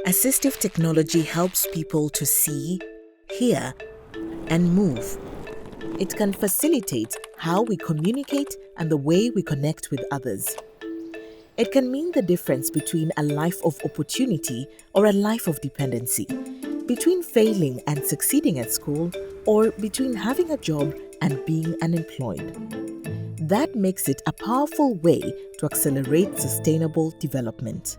Assistive technology helps people to see, hear, and move. It can facilitate how we communicate and the way we connect with others. It can mean the difference between a life of opportunity or a life of dependency, between failing and succeeding at school, or between having a job and being unemployed. That makes it a powerful way to accelerate sustainable development.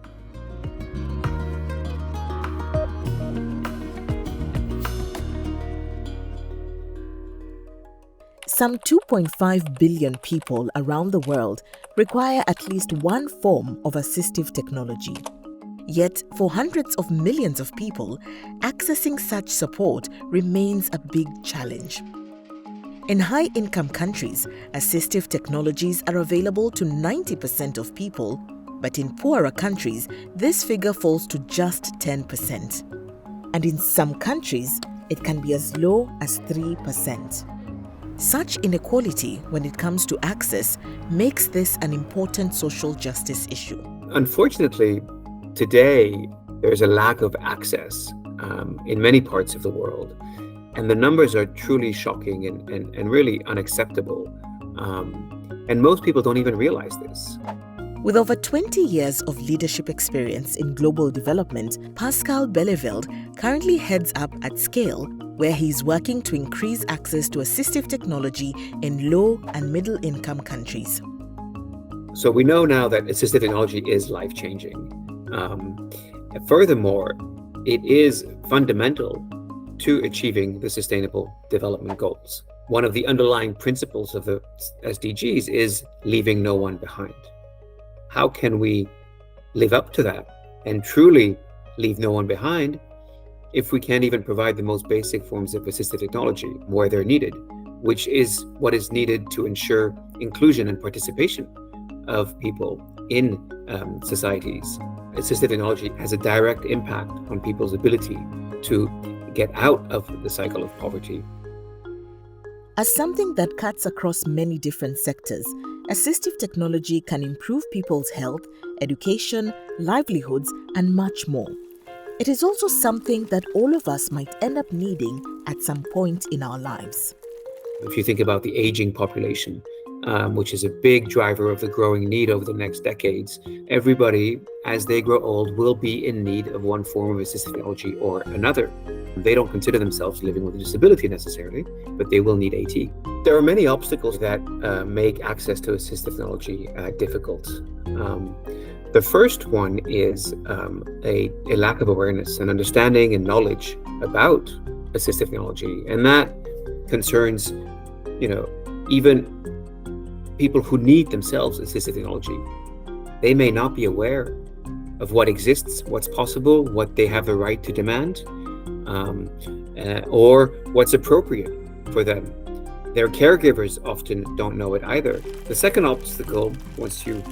Some 2.5 billion people around the world require at least one form of assistive technology. Yet, for hundreds of millions of people, accessing such support remains a big challenge. In high-income countries, assistive technologies are available to 90% of people, but in poorer countries, this figure falls to just 10%. And in some countries, it can be as low as 3%. Such inequality when it comes to access makes this an important social justice issue. Unfortunately, today there's a lack of access in many parts of the world, and the numbers are truly shocking and really unacceptable. And most people don't even realize this. With over 20 years of leadership experience in global development, Pascal Bijleveld currently heads up ATscale, where he's working to increase access to assistive technology in low and middle-income countries. So we know now that assistive technology is life-changing. Furthermore, it is fundamental to achieving the Sustainable Development Goals. One of the underlying principles of the SDGs is leaving no one behind. How can we live up to that and truly leave no one behind if we can't even provide the most basic forms of assistive technology where they're needed, which is what is needed to ensure inclusion and participation of people in societies. Assistive technology has a direct impact on people's ability to get out of the cycle of poverty. As something that cuts across many different sectors, assistive technology can improve people's health, education, livelihoods, and much more. It is also something that all of us might end up needing at some point in our lives. If you think about the aging population, which is a big driver of the growing need over the next decades, everybody, as they grow old, will be in need of one form of assistive technology or another. They don't consider themselves living with a disability necessarily, but they will need AT. There are many obstacles that make access to assistive technology difficult. The first one is a lack of awareness and understanding and knowledge about assistive technology, and that concerns, even people who need themselves assistive technology. They may not be aware of what exists, what's possible, what they have the right to demand, or what's appropriate for them. Their caregivers often don't know it either. The second obstacle, if you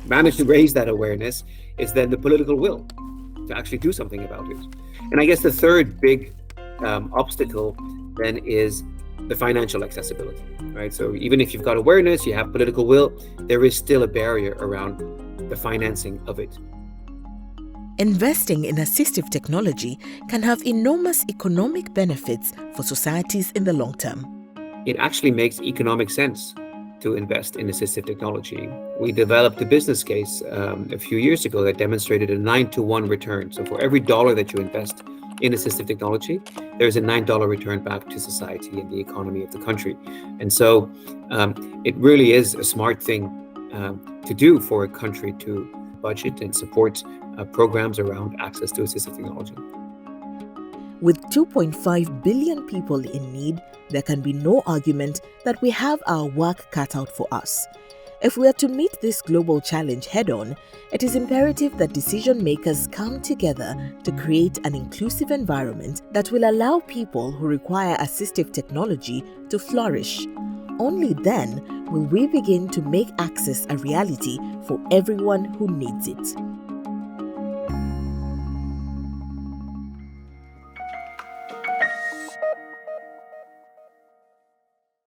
manage to raise that awareness, is then the political will to actually do something about it. And I guess the third big obstacle then is the financial accessibility, right? So even if you've got awareness, you have political will, there is still a barrier around the financing of it. Investing in assistive technology can have enormous economic benefits for societies in the long term. It actually makes economic sense to invest in assistive technology. We developed a business case a few years ago that demonstrated a 9-to-1 return. So for every dollar that you invest in assistive technology, there's a $9 return back to society and the economy of the country. And so it really is a smart thing to do for a country to budget and support programs around access to assistive technology. With 2.5 billion people in need, there can be no argument that we have our work cut out for us. If we are to meet this global challenge head-on, it is imperative that decision makers come together to create an inclusive environment that will allow people who require assistive technology to flourish. Only then will we begin to make access a reality for everyone who needs it.